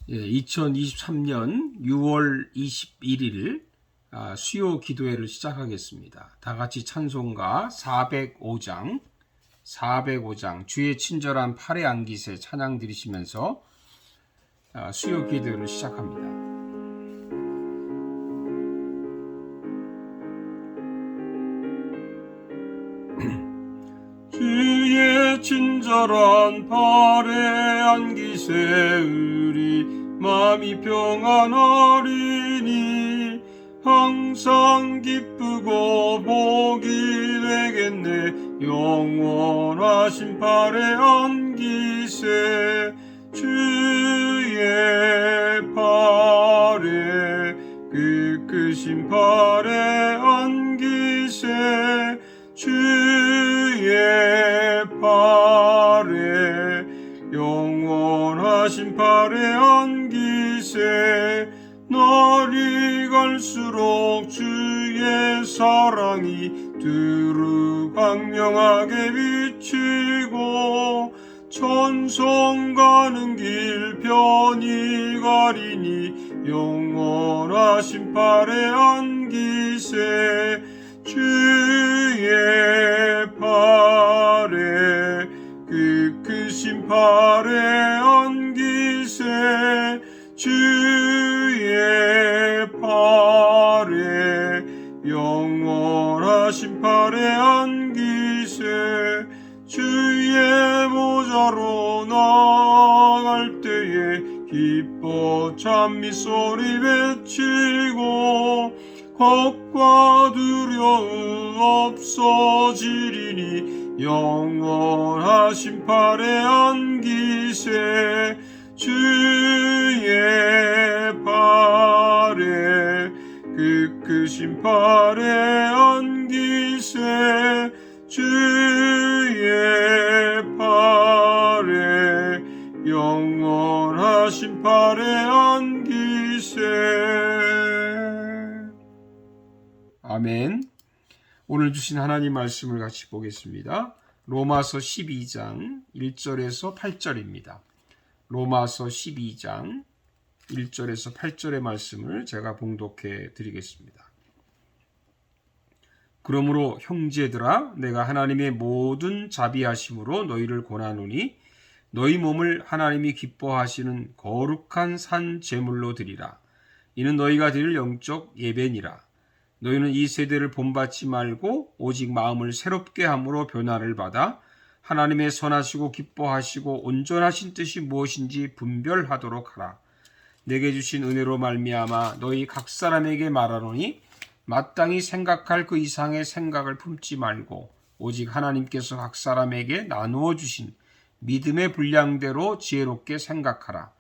2023년 6월 21일 수요 기도회를 시작하겠습니다. 다 같이 찬송가 405장 주의 친절한 팔에 안기세 찬양 드리시면서 수요 기도회를 시작합니다. 주의 친절한 팔에 안기세 우리 마음이 평안하리니 항상 기쁘고 복이 되겠네. 영원하신 팔에 안기세 주의 팔에 크신 팔에 안기세 주의 팔에 영원하신 팔에 안기세 날이 갈수록 주의 사랑이 두루 광명하게 비치고 천성 가는 길 편히 가리니 영원하신 팔에 안기세 주의 팔에 크신 팔에 안기세 주의 팔에 영원하신 팔에 안기세 주의 보좌로 나아갈 때에 기뻐 찬미 소리 외치고 겁과 두려움 없어지리니 영원하신 팔에 안기세 주의 팔에 크신 팔에 안기세 주의 팔에 영원하신 팔에 안기세. 아멘. 오늘 주신 하나님 말씀을 같이 보겠습니다. 로마서 12장 1절에서 8절입니다. 로마서 12장 1절에서 8절의 말씀을 제가 봉독해 드리겠습니다. 그러므로 형제들아 내가 하나님의 모든 자비하심으로 너희를 권하노니 너희 몸을 하나님이 기뻐하시는 거룩한 산 제물로 드리라. 이는 너희가 드릴 영적 예배니라. 너희는 이 세대를 본받지 말고 오직 마음을 새롭게 함으로 변화를 받아 하나님의 선하시고 기뻐하시고 온전하신 뜻이 무엇인지 분별하도록 하라. 내게 주신 은혜로 말미암아 너희 각 사람에게 말하노니 마땅히 생각할 그 이상의 생각을 품지 말고 오직 하나님께서 각 사람에게 나누어 주신 믿음의 분량대로 지혜롭게 생각하라.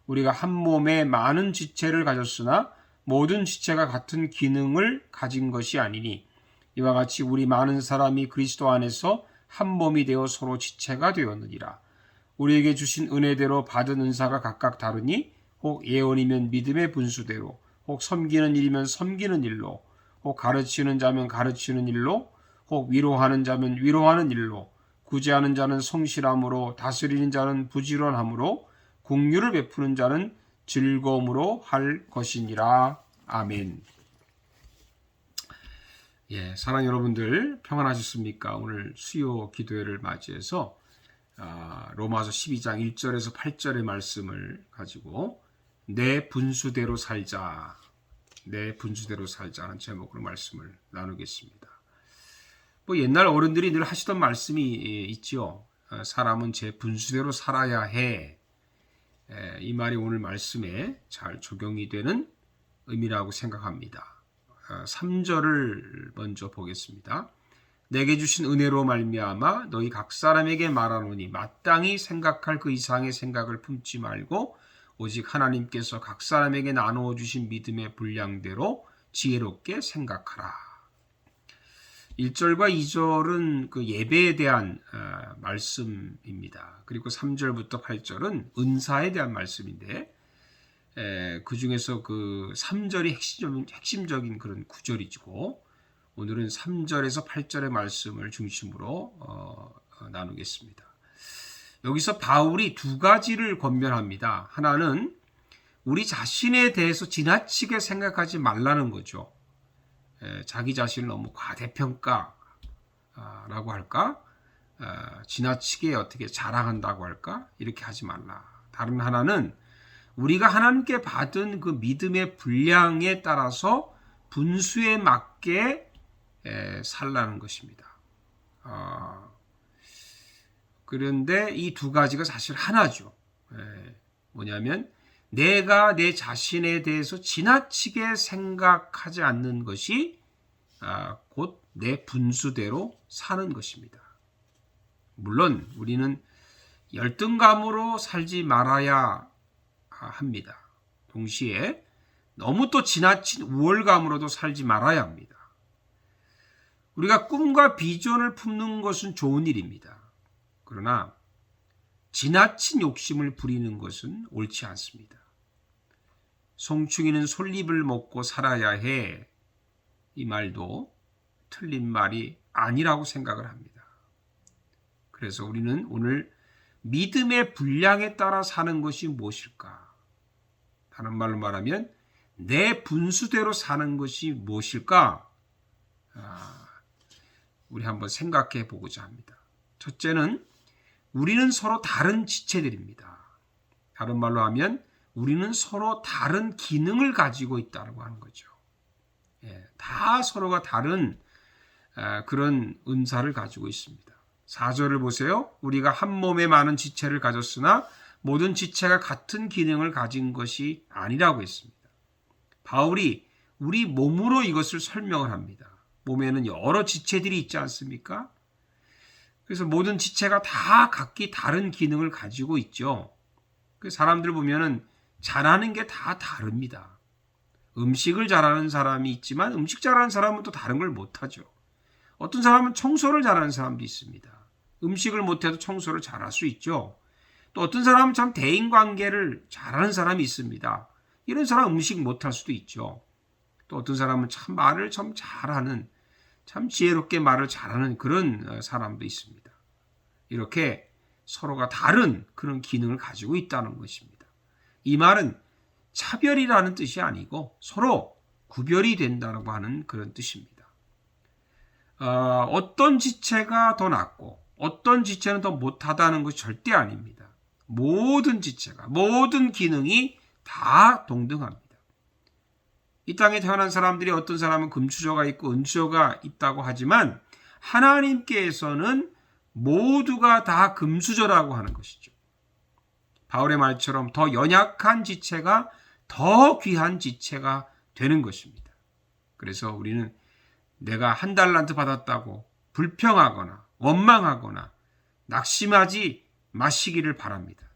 우리가 한 몸에 많은 지체를 가졌으나 모든 지체가 같은 기능을 가진 것이 아니니 이와 같이 우리 많은 사람이 그리스도 안에서 한 몸이 되어 서로 지체가 되었느니라. 우리에게 주신 은혜대로 받은 은사가 각각 다르니 혹 예언이면 믿음의 분수대로, 혹 섬기는 일이면 섬기는 일로, 혹 가르치는 자면 가르치는 일로, 혹 위로하는 자면 위로하는 일로, 구제하는 자는 성실함으로, 다스리는 자는 부지런함으로, 긍휼을 베푸는 자는 즐거움으로 할 것이니라. 아멘. 사랑하는 여러분들 평안하셨습니까? 오늘 수요 기도회를 맞이해서 로마서 12장 1절에서 8절의 말씀을 가지고 내 분수대로 살자, 내 분수대로 살자는 제목으로 말씀을 나누겠습니다. 옛날 어른들이 늘 하시던 말씀이 있죠. 사람은 제 분수대로 살아야 해. 이 말이 오늘 말씀에 잘 적용이 되는 의미라고 생각합니다. 3절을 먼저 보겠습니다. 내게 주신 은혜로 말미암아 너희 각 사람에게 말하노니 마땅히 생각할 그 이상의 생각을 품지 말고 오직 하나님께서 각 사람에게 나누어 주신 믿음의 분량대로 지혜롭게 생각하라. 1절과 2절은 그 예배에 대한 말씀입니다. 그리고 3절부터 8절은 은사에 대한 말씀인데 그 중에서 그 3절이 핵심적인 그런 구절이고 오늘은 3절에서 8절의 말씀을 중심으로 나누겠습니다. 여기서 바울이 두 가지를 권면합니다. 하나는 우리 자신에 대해서 지나치게 생각하지 말라는 거죠. 자기 자신을 너무 과대평가라고 할까? 지나치게 어떻게 자랑한다고 할까? 이렇게 하지 말라. 다른 하나는 우리가 하나님께 받은 그 믿음의 분량에 따라서 분수에 맞게 살라는 것입니다. 그런데 이 두 가지가 사실 하나죠. 뭐냐면 내가 내 자신에 대해서 지나치게 생각하지 않는 것이 곧 내 분수대로 사는 것입니다. 물론 우리는 열등감으로 살지 말아야 합니다. 동시에 너무 또 지나친 우월감으로도 살지 말아야 합니다. 우리가 꿈과 비전을 품는 것은 좋은 일입니다. 그러나 지나친 욕심을 부리는 것은 옳지 않습니다. 송충이는 솔잎을 먹고 살아야 해. 이 말도 틀린 말이 아니라고 생각을 합니다. 그래서 우리는 오늘 믿음의 분량에 따라 사는 것이 무엇일까? 다른 말로 말하면 내 분수대로 사는 것이 무엇일까? 우리 한번 생각해 보고자 합니다. 첫째는 우리는 서로 다른 지체들입니다. 다른 말로 하면 우리는 서로 다른 기능을 가지고 있다고 하는 거죠. 다 서로가 다른 그런 은사를 가지고 있습니다. 4절을 보세요. 우리가 한 몸에 많은 지체를 가졌으나 모든 지체가 같은 기능을 가진 것이 아니라고 했습니다. 바울이 우리 몸으로 이것을 설명을 합니다. 몸에는 여러 지체들이 있지 않습니까? 그래서 모든 지체가 다 각기 다른 기능을 가지고 있죠. 그 사람들 보면은 잘하는 게 다 다릅니다. 음식을 잘하는 사람이 있지만 음식 잘하는 사람은 또 다른 걸 못하죠. 어떤 사람은 청소를 잘하는 사람도 있습니다. 음식을 못해도 청소를 잘할 수 있죠. 또 어떤 사람은 참 대인관계를 잘하는 사람이 있습니다. 이런 사람 음식 못할 수도 있죠. 또 어떤 사람은 참 말을 참 잘하는, 참 지혜롭게 말을 잘하는 그런 사람도 있습니다. 이렇게 서로가 다른 그런 기능을 가지고 있다는 것입니다. 이 말은 차별이라는 뜻이 아니고 서로 구별이 된다고 하는 그런 뜻입니다. 어떤 지체가 더 낫고 어떤 지체는 더 못하다는 것이 절대 아닙니다. 모든 지체가, 모든 기능이 다 동등합니다. 이 땅에 태어난 사람들이 어떤 사람은 금수저가 있고 은수저가 있다고 하지만 하나님께서는 모두가 다 금수저라고 하는 것이죠. 바울의 말처럼 더 연약한 지체가 더 귀한 지체가 되는 것입니다. 그래서 우리는 내가 한 달란트 받았다고 불평하거나 원망하거나 낙심하지 마시기를 바랍니다.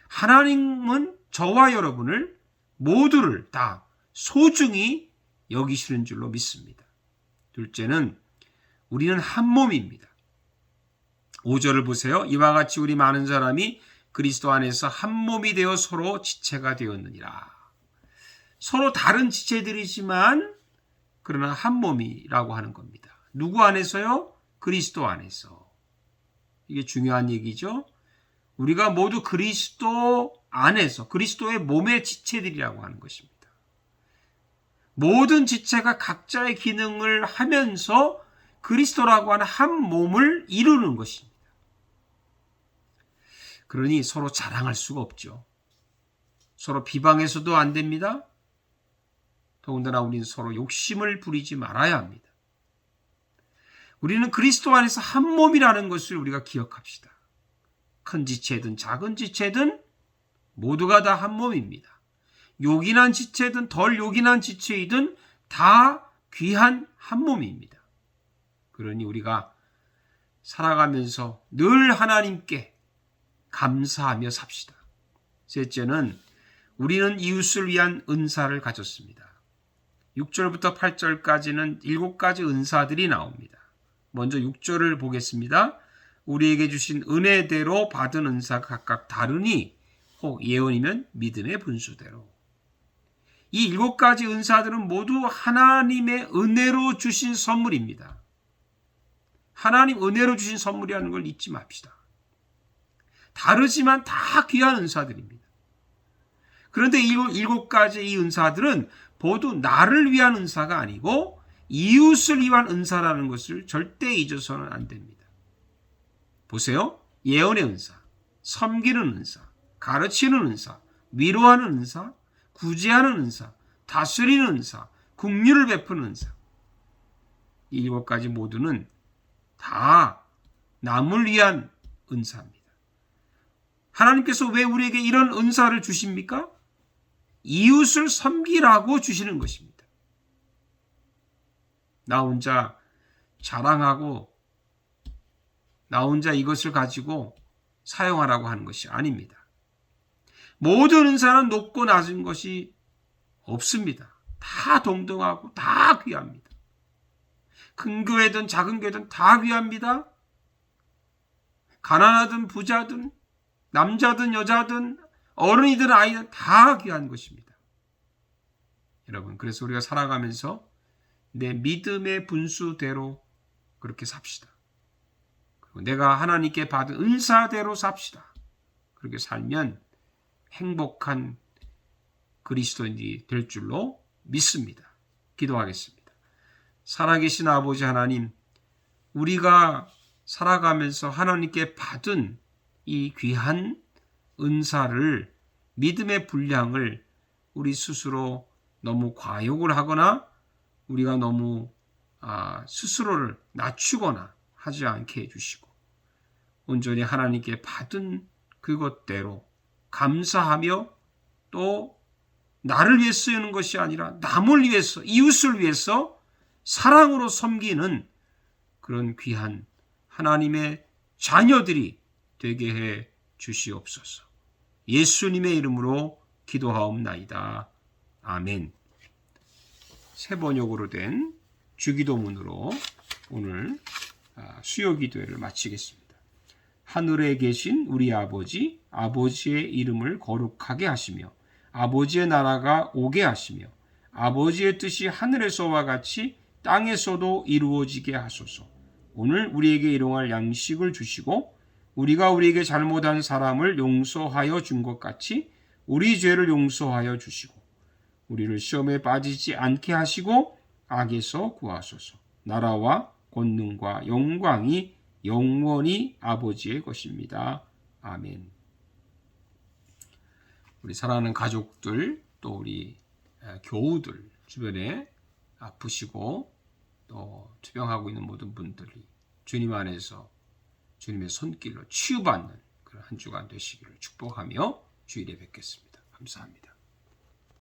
하나님은 저와 여러분을 모두를 다 소중히 여기시는 줄로 믿습니다. 둘째는 우리는 한 몸입니다. 5절을 보세요. 이와 같이 우리 많은 사람이 그리스도 안에서 한 몸이 되어 서로 지체가 되었느니라. 서로 다른 지체들이지만 그러나 한 몸이라고 하는 겁니다. 누구 안에서요? 그리스도 안에서. 이게 중요한 얘기죠. 우리가 모두 그리스도 안에서, 그리스도의 몸의 지체들이라고 하는 것입니다. 모든 지체가 각자의 기능을 하면서 그리스도라고 하는 한 몸을 이루는 것입니다. 그러니 서로 자랑할 수가 없죠. 서로 비방해서도 안 됩니다. 더군다나 우리는 서로 욕심을 부리지 말아야 합니다. 우리는 그리스도 안에서 한 몸이라는 것을 우리가 기억합시다. 큰 지체든 작은 지체든 모두가 다 한 몸입니다. 요긴한 지체든 덜 요긴한 지체이든 다 귀한 한 몸입니다. 그러니 우리가 살아가면서 늘 하나님께 감사하며 삽시다. 셋째는 우리는 이웃을 위한 은사를 가졌습니다. 6절부터 8절까지는 7가지 은사들이 나옵니다. 먼저 6절을 보겠습니다. 우리에게 주신 은혜대로 받은 은사가 각각 다르니 혹 예언이면 믿음의 분수대로. 이 7가지 은사들은 모두 하나님의 은혜로 주신 선물입니다. 하나님 은혜로 주신 선물이라는 걸 잊지 맙시다. 다르지만 다 귀한 은사들입니다. 그런데 일곱 가지 이 은사들은 모두 나를 위한 은사가 아니고 이웃을 위한 은사라는 것을 절대 잊어서는 안 됩니다. 보세요. 예언의 은사, 섬기는 은사, 가르치는 은사, 위로하는 은사, 구제하는 은사, 다스리는 은사, 긍휼을 베푸는 은사. 이 일곱 가지 모두는 다 남을 위한 은사입니다. 하나님께서 왜 우리에게 이런 은사를 주십니까? 이웃을 섬기라고 주시는 것입니다. 나 혼자 자랑하고 나 혼자 이것을 가지고 사용하라고 하는 것이 아닙니다. 모든 은사는 높고 낮은 것이 없습니다. 다 동등하고 다 귀합니다. 큰 교회든 작은 교회든 다 귀합니다. 가난하든 부자든 남자든 여자든 어른이든 아이든 다 귀한 것입니다. 여러분, 그래서 우리가 살아가면서 내 믿음의 분수대로 그렇게 삽시다. 그리고 내가 하나님께 받은 은사대로 삽시다. 그렇게 살면 행복한 그리스도인이 될 줄로 믿습니다. 기도하겠습니다. 살아계신 아버지 하나님, 우리가 살아가면서 하나님께 받은 이 귀한 은사를, 믿음의 분량을 우리 스스로 너무 과욕을 하거나 우리가 너무 스스로를 낮추거나 하지 않게 해주시고 온전히 하나님께 받은 그것대로 감사하며 또 나를 위해 쓰이는 것이 아니라 남을 위해서, 이웃을 위해서 사랑으로 섬기는 그런 귀한 하나님의 자녀들이 되게 해 주시옵소서. 예수님의 이름으로 기도하옵나이다. 아멘. 세 번역으로 된 주기도문으로 오늘 수요 기도회를 마치겠습니다. 하늘에 계신 우리 아버지, 아버지의 이름을 거룩하게 하시며 아버지의 나라가 오게 하시며 아버지의 뜻이 하늘에서와 같이 땅에서도 이루어지게 하소서. 오늘 우리에게 일용할 양식을 주시고 우리가 우리에게 잘못한 사람을 용서하여 준 것 같이 우리 죄를 용서하여 주시고 우리를 시험에 빠지지 않게 하시고 악에서 구하소서. 나라와 권능과 영광이 영원히 아버지의 것입니다. 아멘. 우리 사랑하는 가족들, 또 우리 교우들, 주변에 아프시고 또 투병하고 있는 모든 분들이 주님 안에서 주님의 손길로 치유받는 그런 한 주간 되시기를 축복하며 주일에 뵙겠습니다. 감사합니다.